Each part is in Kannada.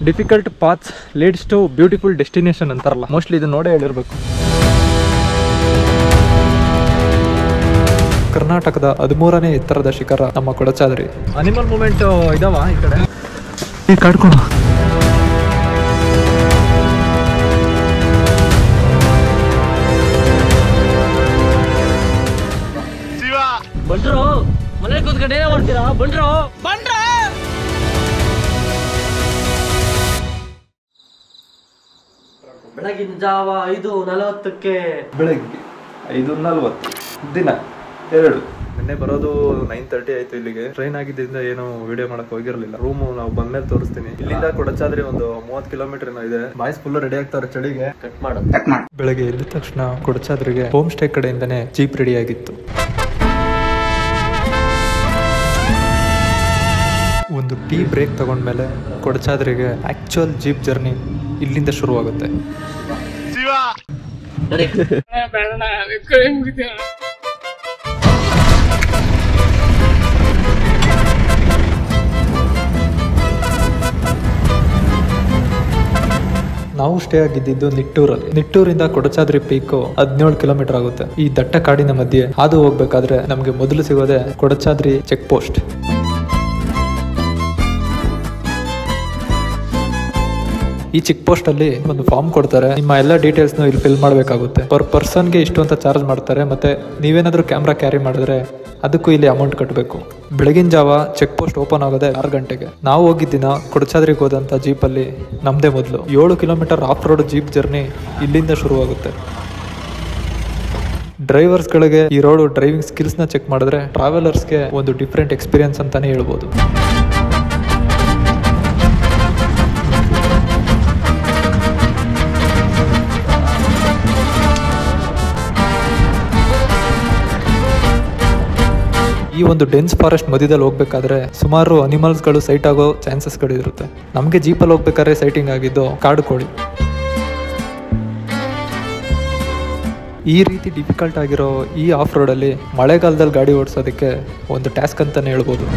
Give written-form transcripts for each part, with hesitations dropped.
Difficult paths leads to beautiful destination ಅಂತಾರಲ್ಲ, ಮೋಸ್ಟ್ಲಿ ಇದು ನೋಡೇ ಹೇಳಿರ್ಬೇಕು. ಕರ್ನಾಟಕದ 13ನೇ ಎತ್ತರದ ಶಿಖರ ನಮ್ಮ ಕೊಡಚಾದ್ರಿ. ಅನಿಮಲ್ ಮೂವ್ಮೆಂಟ್ ಇದಾವ ಈ ಕಡೆ, ಈ ಕಾಡ್ಕೊಳ. ಬಂಡ್ರು ಮನೆ ಕೂತ್ಕೊಂಡು ಏನೇ ಮಾಡ್ತೀರಾ? ಬಂಡ್ರು ಬಂಡ್ರ ಬೆಳಗಿನ ಜಾವ 5:40 ಬೆಳಗ್ಗೆ 5:40 ದಿನ 2. ನಿನ್ನೆ ಬರೋದು 9:30 ಆಯ್ತು. ಇಲ್ಲಿಗೆ ಟ್ರೈನ್ ಆಗಿದ್ದರಿಂದ ಏನು ವಿಡಿಯೋ ಮಾಡಕ್ ಹೋಗಿರ್ಲಿಲ್ಲ. ರೂಮು ನಾವು ಬಂದ್ಮೇಲೆ ತೋರಿಸ್ತೀನಿ. ಇಲ್ಲಿಂದ ಕೊಡಚಾದ್ರಿ ಒಂದು 30 ಕಿಲೋಮೀಟರ್ ಏನೋ ಇದೆ. ಬಾಯ್ಸ್ ಫುಲ್ ರೆಡಿ ಆಗ್ತಾರೆ ಚಳಿಗೆ. ಕಟ್ ಮಾಡು. ಬೆಳಗ್ಗೆ ಎದ್ದ ತಕ್ಷಣ ಕೊಡಚಾದ್ರಿಗೆ ಹೋಮ್ ಸ್ಟೇ ಕಡೆಯಿಂದನೇ ಜೀಪ್ ರೆಡಿ ಆಗಿತ್ತು. ಒಂದು ಟೀ ಬ್ರೇಕ್ ತಗೊಂಡ್ಮೇಲೆ ಕೊಡಚಾದ್ರಿಗೆ ಆಕ್ಚುಯಲ್ ಜೀಪ್ ಜರ್ನಿ ಇಲ್ಲಿಂದ ಶುರುವಾಗುತ್ತೆ. ನಾವು ಸ್ಟೇ ಆಗಿದ್ದು ನಿಟ್ಟೂರಲ್ಲಿ. ನಿಟ್ಟೂರಿಂದ ಕೊಡಚಾದ್ರಿ ಪೀಕ್ 17 ಕಿಲೋಮೀಟರ್ ಆಗುತ್ತೆ. ಈ ದಟ್ಟ ಕಾಡಿನ ಮಧ್ಯೆ ಹಾದು ಹೋಗ್ಬೇಕಾದ್ರೆ ನಮ್ಗೆ ಮೊದಲು ಸಿಗೋದೆ ಕೊಡಚಾದ್ರಿ ಚೆಕ್ ಪೋಸ್ಟ್. ಈ ಚೆಕ್ ಪೋಸ್ಟ್ ಅಲ್ಲಿ ಒಂದು ಫಾರ್ಮ್ ಕೊಡ್ತಾರೆ. ನಿಮ್ಮ ಎಲ್ಲ ಡೀಟೇಲ್ಸ್ ಇಲ್ಲಿ ಫಿಲ್ ಮಾಡಬೇಕಾಗುತ್ತೆ. ಪರ್ ಪರ್ಸನ್ಗೆ ಇಷ್ಟು ಅಂತ ಚಾರ್ಜ್ ಮಾಡ್ತಾರೆ. ಮತ್ತೆ ನೀವೇನಾದ್ರೂ ಕ್ಯಾಮ್ರಾ ಕ್ಯಾರಿ ಮಾಡಿದ್ರೆ ಅದಕ್ಕೂ ಇಲ್ಲಿ ಅಮೌಂಟ್ ಕಟ್ಟಬೇಕು. ಬೆಳಗಿನ ಜಾವ ಚೆಕ್ ಪೋಸ್ಟ್ ಓಪನ್ ಆಗೋದೆ 6 ಗಂಟೆಗೆ. ನಾವು ಹೋಗಿದ್ದಿನ ಕೊಡಚಾದ್ರಿಗೆ ಹೋದಂತ ಜೀಪಲ್ಲಿ ನಮ್ದೇ ಮೊದಲು 7 kilometre of road jeep journey ಇಲ್ಲಿಂದ ಶುರುವಾಗುತ್ತೆ. ಡ್ರೈವರ್ಸ್ಗಳಿಗೆ ಈ ರೋಡ್ ಡ್ರೈವಿಂಗ್ ಸ್ಕಿಲ್ಸ್ನ ಚೆಕ್ ಮಾಡಿದ್ರೆ ಟ್ರಾವೆಲರ್ಸ್ಗೆ ಒಂದು ಡಿಫ್ರೆಂಟ್ ಎಕ್ಸ್ಪೀರಿಯನ್ಸ್ ಅಂತಾನೆ ಹೇಳ್ಬೋದು. ಈ ಒಂದು ಡೆನ್ಸ್ ಫಾರೆಸ್ಟ್ ಮಧ್ಯದಲ್ಲಿ ಹೋಗ್ಬೇಕಾದ್ರೆ ಸುಮಾರು ಅನಿಮಲ್ಸ್ ಗಳು ಸೈಟ್ ಆಗೋ ಚಾನ್ಸಸ್ ಗಳು ಇರುತ್ತೆ. ನಮ್ಗೆ ಜೀಪಲ್ಲಿ ಹೋಗ್ಬೇಕಾದ್ರೆ ಸೈಟಿಂಗ್ ಆಗಿದ್ದು ಕಾಡು ಕೋಳಿ. ಈ ರೀತಿ ಡಿಫಿಕಲ್ಟ್ ಆಗಿರೋ ಈ ಆಫ್ ರೋಡ್ ಅಲ್ಲಿ ಮಳೆಗಾಲದಲ್ಲಿ ಗಾಡಿ ಓಡಿಸೋದಕ್ಕೆ ಒಂದು ಟಾಸ್ಕ್ ಅಂತಾನೆ ಹೇಳ್ಬೋದು.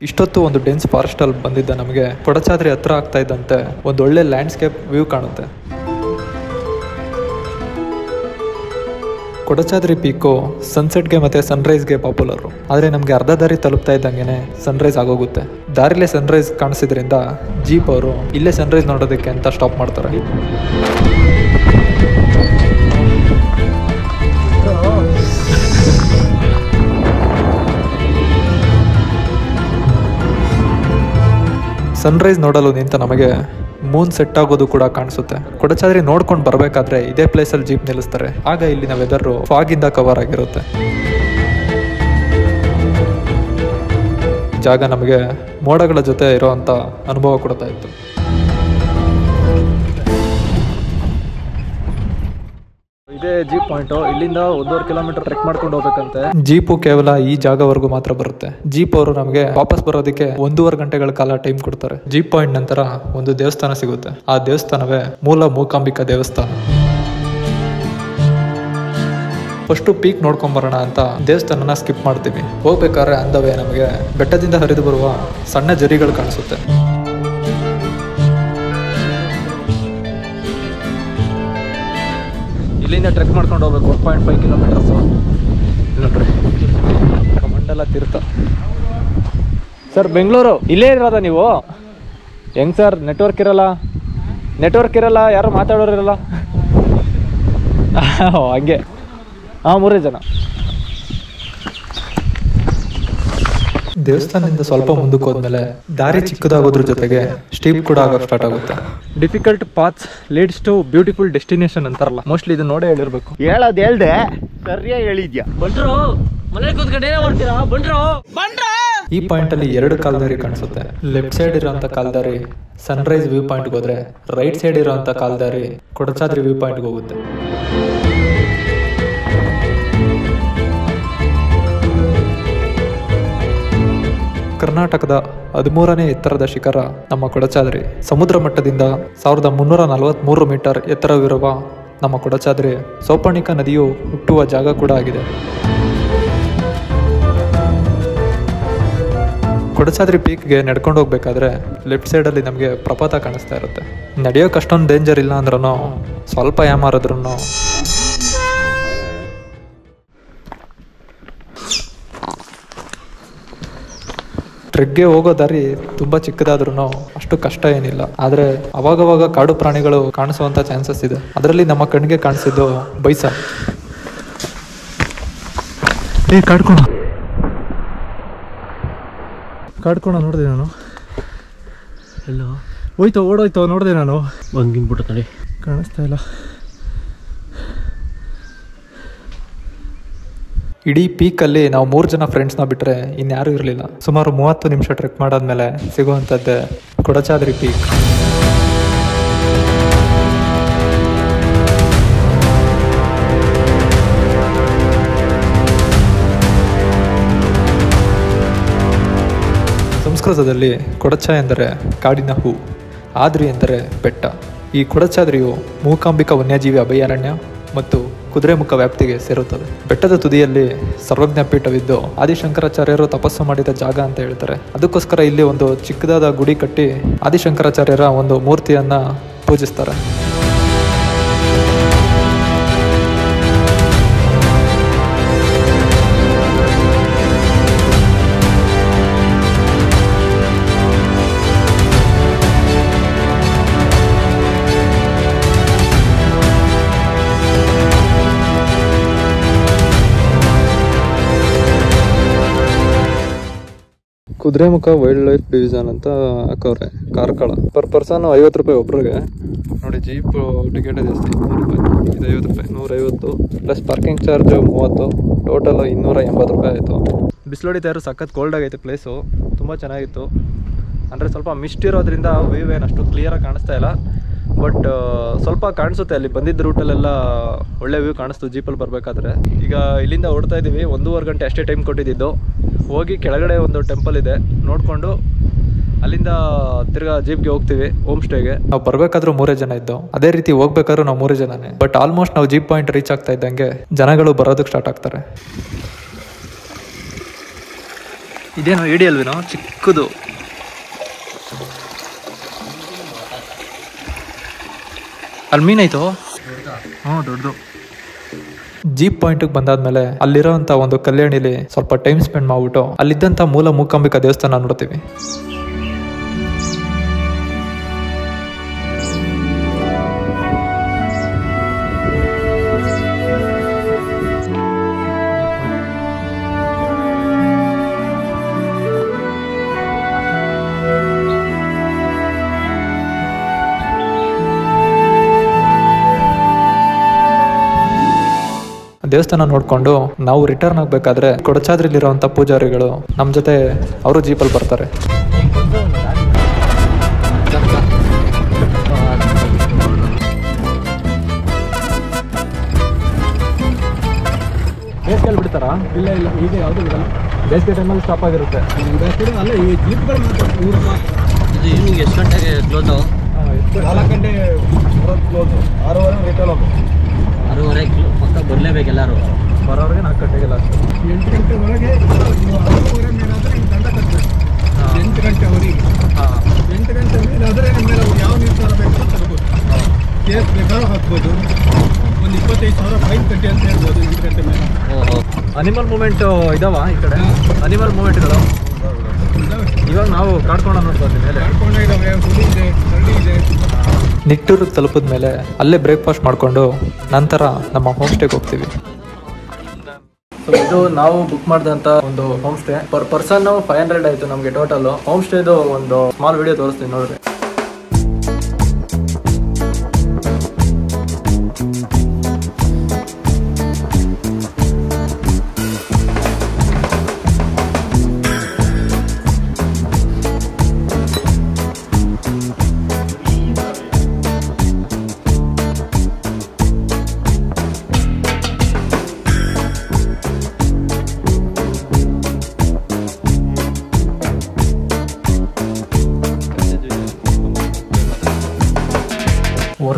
ಇಷ್ಟೊತ್ತು ಒಂದು ಡೆನ್ಸ್ ಫಾರೆಸ್ಟ್ ಅಲ್ಲಿ ಬಂದಿದ್ದ ನಮಗೆ ಕೊಡಚಾದ್ರಿ ಹತ್ರ ಆಗ್ತಾ ಇದ್ದಂತೆ ಒಂದು ಒಳ್ಳೆ ಲ್ಯಾಂಡ್ಸ್ಕೇಪ್ ವ್ಯೂ ಕಾಣುತ್ತೆ. ಕೊಡಚಾದ್ರಿ ಪೀಕು ಸನ್ಸೆಟ್ಗೆ ಮತ್ತೆ ಸನ್ರೈಸ್ಗೆ ಪಾಪ್ಯುಲರ್. ಆದರೆ ನಮಗೆ ಅರ್ಧ ದಾರಿ ತಲುಪ್ತಾ ಇದ್ದಂಗೆನೆ ಸನ್ರೈಸ್ ಆಗೋಗುತ್ತೆ. ದಾರಿಲೇ ಸನ್ರೈಸ್ ಕಾಣಿಸಿದ್ರಿಂದ ಜೀಪ್ ಅವರು ಇಲ್ಲೇ ಸನ್ರೈಸ್ ನೋಡೋದಕ್ಕೆ ಅಂತ ಸ್ಟಾಪ್ ಮಾಡ್ತಾರೆ. ಸನ್ರೈಸ್ ನೋಡಲು ನಿಂತ ನಮಗೆ ಮೂನ್ ಸೆಟ್ ಆಗೋದು ಕೂಡ ಕಾಣಿಸುತ್ತೆ. ಕೊಡಚಾದ್ರಿ ನೋಡ್ಕೊಂಡು ಬರಬೇಕಾದ್ರೆ ಇದೇ ಪ್ಲೇಸಲ್ಲಿ ಜೀಪ್ ನಿಲ್ಲಿಸ್ತಾರೆ. ಆಗ ಇಲ್ಲಿನ ವೆದರ್ ಫಾಗ್ ಇಂದ ಕವರ್ ಆಗಿರುತ್ತೆ. ಜಾಗ ನಮಗೆ ಮೋಡಗಳ ಜೊತೆ ಇರೋಂಥ ಅನುಭವ ಕೊಡ್ತಾ ಇತ್ತು. ಇದೇ ಜೀಪ್ ಪಾಯಿಂಟ್. ಇಲ್ಲಿಂದ 1.5 ಕಿಲೋಮೀಟರ್ ಟ್ರೆಕ್ ಮಾಡ್ಕೊಂಡು ಹೋಗ್ಬೇಕಂತೆ. ಜೀಪು ಕೇವಲ ಈ ಜಾಗವರೆಗೂ ಮಾತ್ರ ಬರುತ್ತೆ. ಜೀಪ್ ಅವರು ನಮಗೆ ವಾಪಸ್ ಬರೋದಕ್ಕೆ 1.5 ಗಂಟೆಗಳ ಕಾಲ ಟೈಮ್ ಕೊಡ್ತಾರೆ. ಜೀಪ್ ಪಾಯಿಂಟ್ ನಂತರ ಒಂದು ದೇವಸ್ಥಾನ ಸಿಗುತ್ತೆ. ಆ ದೇವಸ್ಥಾನವೇ ಮೂಲ ಮೂಕಾಂಬಿಕಾ ದೇವಸ್ಥಾನ. ಫಸ್ಟ್ ಪೀಕ್ ನೋಡ್ಕೊಂಡ್ ಬರೋಣ ಅಂತ ದೇವಸ್ಥಾನನ ಸ್ಕಿಪ್ ಮಾಡ್ತೀವಿ. ಹೋಗ್ಬೇಕಾದ್ರೆ ಅಂದವೇ ನಮಗೆ ಬೆಟ್ಟದಿಂದ ಹರಿದು ಬರುವ ಸಣ್ಣ ಜರಿಗಳು ಕಾಣಿಸುತ್ತೆ. ಇಲ್ಲಿಂದ ಟ್ರೆಕ್ ಮಾಡ್ಕೊಂಡು ಹೋಗ್ಬೇಕು 1.5 ಕಿಲೋಮೀಟರ್ಸ್. ನೋಡ್ರಿ ಕಮಂಡಲ ತೀರ್ಥ. ಸರ್ ಬೆಂಗಳೂರು ಇಲ್ಲೇ ಇರೋದ ನೀವು? ಹೆಂಗ್ ಸರ್ ನೆಟ್ವರ್ಕ್ ಇರಲ್ಲ, ಯಾರು ಮಾತಾಡೋರು ಇರಲ್ಲ. ಹಂಗೆ 3 ಜನ. ದೇವಸ್ಥಾನದಿಂದ ಸ್ವಲ್ಪ ಮುಂದಕ್ಕೆ ಹೋದ್ಮೇಲೆ ದಾರಿ ಚಿಕ್ಕದಾಗೋದ್ರ ಜೊತೆಗೆ ಸ್ಟೀಪ್ ಕೂಡ ಆಗಕ್ಕೆ ಸ್ಟಾರ್ಟ್ ಆಗುತ್ತೆ. Difficult paths leads to beautiful destination ಅಂತಾರಲ್ಲ, ಮೋಸ್ಟ್ಲಿ ಇದು ನೋಡೇ ಹೇಳಿರ್ಬೇಕು. ಹೇಳೋದು ಹೇಳ್ದೆ ಸರಿಯಾಗಿ ಹೇಳಿದ್ಯಾ. ಬಂಡ್ರು ಮನೆ ಕೂತ್ಕೊಂಡು ಏನೇ ಮಾಡ್ತೀರಾ? ಬಂಡ್ರು ಈ ಪಾಯಿಂಟ್ ಅಲ್ಲಿ 2 ಕಾಲ್ದಾರಿ ಕಾಣಿಸುತ್ತೆ. ಲೆಫ್ಟ್ ಸೈಡ್ ಇರೋಂಥ ಕಾಲ್ದಾರಿ ಸನ್ರೈಸ್ ವ್ಯೂ ಪಾಯಿಂಟ್ ಹೋದ್ರೆ, ರೈಟ್ ಸೈಡ್ ಇರೋಂಥ ಕಾಲ್ದಾರಿ ಕೊಡಚಾದ್ರಿ ವ್ಯೂ ಪಾಯಿಂಟ್ ಹೋಗುತ್ತೆ. ಕರ್ನಾಟಕದ 13ನೇ ಎತ್ತರದ ಶಿಖರ ನಮ್ಮ ಕೊಡಚಾದ್ರಿ. ಸಮುದ್ರ ಮಟ್ಟದಿಂದ 1343 ಮೀಟರ್ ಎತ್ತರವಿರುವ ನಮ್ಮ ಕೊಡಚಾದ್ರಿ ಸೌಪರ್ಣಿಕ ನದಿಯು ಹುಟ್ಟುವ ಜಾಗ ಕೂಡ ಆಗಿದೆ. ಕೊಡಚಾದ್ರಿ ಪೀಕ್ಗೆ ನಡ್ಕೊಂಡು ಹೋಗ್ಬೇಕಾದ್ರೆ ಲೆಫ್ಟ್ ಸೈಡಲ್ಲಿ ನಮಗೆ ಪ್ರಪಾತ ಕಾಣಿಸ್ತಾ ಇರುತ್ತೆ. ನಡೆಯೋಕೆ ಅಷ್ಟೊಂದು ಡೇಂಜರ್ ಇಲ್ಲ ಅಂದ್ರೂ ಸ್ವಲ್ಪ ಯಾಮಾರಿದ್ರೂ ಟ್ರೆಕ್ಗೆ ಹೋಗೋ ದಾರಿ ತುಂಬ ಚಿಕ್ಕದಾದ್ರೂ ಅಷ್ಟು ಕಷ್ಟ ಏನಿಲ್ಲ. ಆದರೆ ಅವಾಗವಾಗ ಕಾಡು ಪ್ರಾಣಿಗಳು ಕಾಣಿಸುವಂಥ ಚಾನ್ಸಸ್ ಇದೆ. ಅದರಲ್ಲಿ ನಮ್ಮ ಕಣ್ಣಿಗೆ ಕಾಣಿಸಿದ್ದು ಬೈಸನ್. ಕಾಡ್ಕೋಣ ನೋಡಿದೆ ನಾನು. ಎಲ್ಲ ಹೋಯ್ತು, ಓಡೋಯ್ತು ನೋಡಿದೆ ನಾನು. ಬಂಗಿನ್ಬಿಟ್ಟು ತಡಿ, ಕಾಣಿಸ್ತಾ ಇಲ್ಲ. ಇಡೀ ಪೀಕಲ್ಲಿ ನಾವು 3 ಜನ ಫ್ರೆಂಡ್ಸ್ನ ಬಿಟ್ಟರೆ ಇನ್ಯಾರೂ ಇರಲಿಲ್ಲ. ಸುಮಾರು 30 ನಿಮಿಷ ಟ್ರೆಕ್ ಮಾಡಾದ್ಮೇಲೆ ಸಿಗುವಂಥದ್ದೇ ಕೊಡಚಾದ್ರಿ ಪೀಕ್. ಸಂಸ್ಕೃತದಲ್ಲಿ ಕೊಡಚ ಎಂದರೆ ಕಾಡಿನ ಹೂ, ಆದ್ರಿ ಎಂದರೆ ಬೆಟ್ಟ. ಈ ಕೊಡಚಾದ್ರಿಯು ಮೂಕಾಂಬಿಕಾ ವನ್ಯಜೀವಿ ಅಭಯಾರಣ್ಯ ಮತ್ತು ಕುದುರೆಮುಖ ವ್ಯಾಪ್ತಿಗೆ ಸೇರುತ್ತದೆ. ಬೆಟ್ಟದ ತುದಿಯಲ್ಲಿ ಸರ್ವಜ್ಞ ಪೀಠವಿದ್ದು ಆದಿಶಂಕರಾಚಾರ್ಯರು ತಪಸ್ಸು ಮಾಡಿದ ಜಾಗ ಅಂತ ಹೇಳ್ತಾರೆ. ಅದಕ್ಕೋಸ್ಕರ ಇಲ್ಲಿ ಒಂದು ಚಿಕ್ಕದಾದ ಗುಡಿ ಕಟ್ಟಿ ಆದಿಶಂಕರಾಚಾರ್ಯರ ಒಂದು ಮೂರ್ತಿಯನ್ನು ಪೂಜಿಸ್ತಾರೆ. ಕುದುರೆಮುಖ ವೈಲ್ಡ್ ಲೈಫ್ ಡಿವಿಷನ್ ಅಂತ ಹಾಕವ್ರೆ. ಕಾರ್ಕಳ ಪರ್ ಪರ್ಸನ್ 50 ರೂಪಾಯಿ ಒಬ್ರಿಗೆ. ನೋಡಿ, ಜೀಪ್ ಟಿಕೆಟ್ ಜಾಸ್ತಿ, 100 ರೂಪಾಯಿ, ಇದು 50 ರೂಪಾಯಿ, 150 ಪ್ಲಸ್ ಪಾರ್ಕಿಂಗ್ ಚಾರ್ಜ್ 30, ಟೋಟಲ್ 280 ರೂಪಾಯಿ ಆಯಿತು. ಬಿಸಿಲೊಡಿತಾ ಇರೋ ಸಖತ್ ಕೋಲ್ಡ್ ಆಗೈತೆ ಪ್ಲೇಸು, ತುಂಬ ಚೆನ್ನಾಗಿತ್ತು. ಅಂದರೆ ಸ್ವಲ್ಪ ಮಿಸ್ಟ್ ಇರೋದ್ರಿಂದ ವ್ಯೂ ಏನು ಅಷ್ಟು ಕ್ಲಿಯರಾಗಿ ಕಾಣಿಸ್ತಾ ಇಲ್ಲ, ಬಟ್ ಸ್ವಲ್ಪ ಕಾಣಿಸುತ್ತೆ. ಅಲ್ಲಿ ಬಂದಿದ್ದ ರೂಟಲ್ಲೆಲ್ಲ ಒಳ್ಳೆ ವ್ಯೂ ಕಾಣಿಸ್ತು ಜೀಪಲ್ಲಿ ಬರಬೇಕಾದ್ರೆ. ಈಗ ಇಲ್ಲಿಂದ ಓಡ್ತಾ ಇದ್ದೀವಿ, 1.5 ಗಂಟೆ ಅಷ್ಟೇ ಟೈಮ್ ಕೊಟ್ಟಿದ್ದು. ಹೋಗಿ ಕೆಳಗಡೆ ಒಂದು ಟೆಂಪಲ್ ಇದೆ ನೋಡಿಕೊಂಡು ಅಲ್ಲಿಂದ ತಿರ್ಗಾ ಜೀಪ್ಗೆ ಹೋಗ್ತೀವಿ ಹೋಮ್ ಸ್ಟೇಗೆ. ನಾವು ಬರಬೇಕಾದ್ರೂ 3 ಜನ ಇದ್ದೋ, ಅದೇ ರೀತಿ ಹೋಗ್ಬೇಕಾದ್ರೂ ನಾವು 3 ಜನನೇ. ಬಟ್ ಆಲ್ಮೋಸ್ಟ್ ನಾವು ಜೀಪ್ ಪಾಯಿಂಟ್ ರೀಚ್ ಆಗ್ತಾ ಇದ್ದಂಗೆ ಜನಗಳು ಬರೋದಕ್ಕೆ ಸ್ಟಾರ್ಟ್ ಆಗ್ತಾರೆ. ಇದೇನು ಇಡಿ ಅಲ್ವೇನೋ ಚಿಕ್ಕದು. ಅಲ್ಲಿ ಮೀನಾಯ್ತು. ದೊಡ್ಡದು. ಜೀಪ್ ಪಾಯಿಂಟ್ಗೆ ಬಂದಾದ್ಮೇಲೆ ಅಲ್ಲಿರೋಂಥ ಒಂದು ಕಲ್ಯಾಣಿಲಿ ಸ್ವಲ್ಪ ಟೈಮ್ ಸ್ಪೆಂಡ್ ಮಾಡ್ಬಿಟ್ಟು ಅಲ್ಲಿದ್ದಂಥ ಮೂಲ ಮೂಕಾಂಬಿಕಾ ದೇವಸ್ಥಾನ ನೋಡ್ತೀವಿ. ದೇವಸ್ಥಾನ ನೋಡಿಕೊಂಡು ನಾವು ರಿಟರ್ನ್ ಆಗಬೇಕಾದ್ರೆ ಕೊಡಚಾದ್ರಿಲಿರುವಂಥ ಪೂಜಾರಿಗಳು ನಮ್ಮ ಜೊತೆ ಅವರು ಜೀಪಲ್ಲಿ ಬರ್ತಾರೆ. ಬೇಸಿಗೆಯಲ್ಲಿ ಬಿಡ್ತಾರಾ? ಇಲ್ಲ, ಈಗ ಯಾವುದು ಬಿಡಲ್ಲ. ಬೇಸಿಗೆ ಟೈಮಲ್ಲಿ ಸ್ಟಾಪ್ ಆಗಿರುತ್ತೆ. ಅಲ್ಲ, ಈ ಜೀಪ್ಗಳು ಇದು ಎಷ್ಟು ಗಂಟೆಗೆ ಕ್ಲೋಸು? 4 ಗಂಟೆ ಕ್ಲೋಸು, 6:30 ರಿಟರ್ನ್ ಹೋಗು. 6:30 ಪಕ್ಕ ಬರಲೇಬೇಕು ಎಲ್ಲರೂ. ಬರೋರಿಗೆ 4 ಗಂಟೆಗೆಲ್ಲ ಅಷ್ಟು. 8 ಗಂಟೆ ಒಳಗೆ 6:30 ಮೇಲಾದರೆ ನೀವು ದಂಡ ಕಟ್ಟಬೇಕು. 8 ಗಂಟೆವರೆಗೆ. 8 ಗಂಟೆ ಮೇಲಾದರೆ ನಿಮ್ಮ ಮೇಲೆ ಯಾವ ನಿರ್ಧಾರ ಬೇಕಾದ್ರೂ ತಗೋಬೋದು. ಕೇಸ್ ಬೇಕಾದ್ರೂ ಹಾಕ್ಬೋದು. ಒಂದು 25,000 ಫೈನ್ ಕಟ್ಟಿ ಅಂತ ಹೇಳ್ಬೋದು 8 ಗಂಟೆ ಮೇಲೆ. ಅನಿಮಲ್ ಮೂಮೆಂಟ್ ಇದಾವ ಈ ಕಡೆ? ಅನಿಮಲ್ ಮೂಮೆಂಟ್ಗಳು ಇವಾಗ ನಾವು ಕಾಡ್ಕೊಂಡು ನೋಡ್ಬೋದು. ಮೇಲೆ ಕಾಡ್ಕೊಂಡ ಇದ್ದಾವೆ, ಹುಲಿ ಇದೆ, ಕರಡಿ ಇದೆ. ನಿಟ್ಟೂರಿಗೆ ತಲುಪಿದ ಮೇಲೆ ಅಲ್ಲೇ ಬ್ರೇಕ್ಫಾಸ್ಟ್ ಮಾಡಿಕೊಂಡು ನಂತರ ನಮ್ಮ ಹೋಮ್ ಸ್ಟೇಗೆ ಹೋಗ್ತೀವಿ. ಸೊ ಇದು ನಾವು ಬುಕ್ ಮಾಡಿದಂಥ ಒಂದು ಹೋಮ್ ಸ್ಟೇ. ಪರ್ ಪರ್ಸನ್ 500 ಆಯಿತು ನಮಗೆ ಟೋಟಲ್. ಹೋಮ್ ಸ್ಟೇದು ಒಂದು ಸ್ಮಾಲ್ ವಿಡಿಯೋ ತೋರಿಸ್ತೀನಿ ನೋಡ್ರಿ.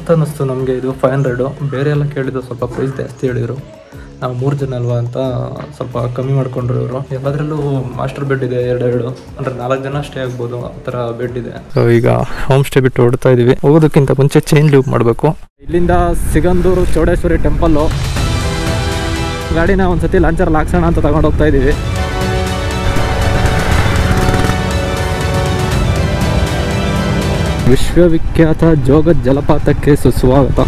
ವರ್ತ್ ಅನ್ನಿಸ್ತು ನಮಗೆ ಇದು 500. ಬೇರೆ ಎಲ್ಲ ಕೇಳಿದ್ದು ಸ್ವಲ್ಪ ಪ್ರೈಸ್ ಜಾಸ್ತಿ ಹೇಳಿದರು. ನಾವು 3 ಜನ ಅಲ್ವಾ ಅಂತ ಸ್ವಲ್ಪ ಕಮ್ಮಿ ಮಾಡಿಕೊಂಡ್ರು ಇವರು. ಎಲ್ಲದರಲ್ಲೂ ಮಾಸ್ಟರ್ ಬೆಡ್ ಇದೆ 2 ಅಂದರೆ 4 ಜನ ಸ್ಟೇ ಆಗ್ಬೋದು, ಆ ಥರ ಬೆಡ್ ಇದೆ. ಸೊ ಈಗ ಹೋಮ್ ಸ್ಟೇ ಬಿಟ್ಟು ಹೊಡ್ತಾ ಇದ್ದೀವಿ. ಹೋಗೋದಕ್ಕಿಂತ ಮುಂಚೆ ಚೇಂಜ್ ಲೂಪ್ ಮಾಡಬೇಕು. ಇಲ್ಲಿಂದ ಸಿಗಂದೂರು ಚೌಡೇಶ್ವರಿ ಟೆಂಪಲ್ಲು ಗಾಡಿನ ಒಂದ್ಸತಿ ಲಾಂಚರಲ್ಲಿ ಹಾಕ್ಸೋಣ ಅಂತ ತಗೊಂಡು ಹೋಗ್ತಾ ಇದ್ದೀವಿ. ವಿಶ್ವವಿಖ್ಯಾತ ಜೋಗ ಜಲಪಾತಕ್ಕೆ ಸುಸ್ವಾಗತ.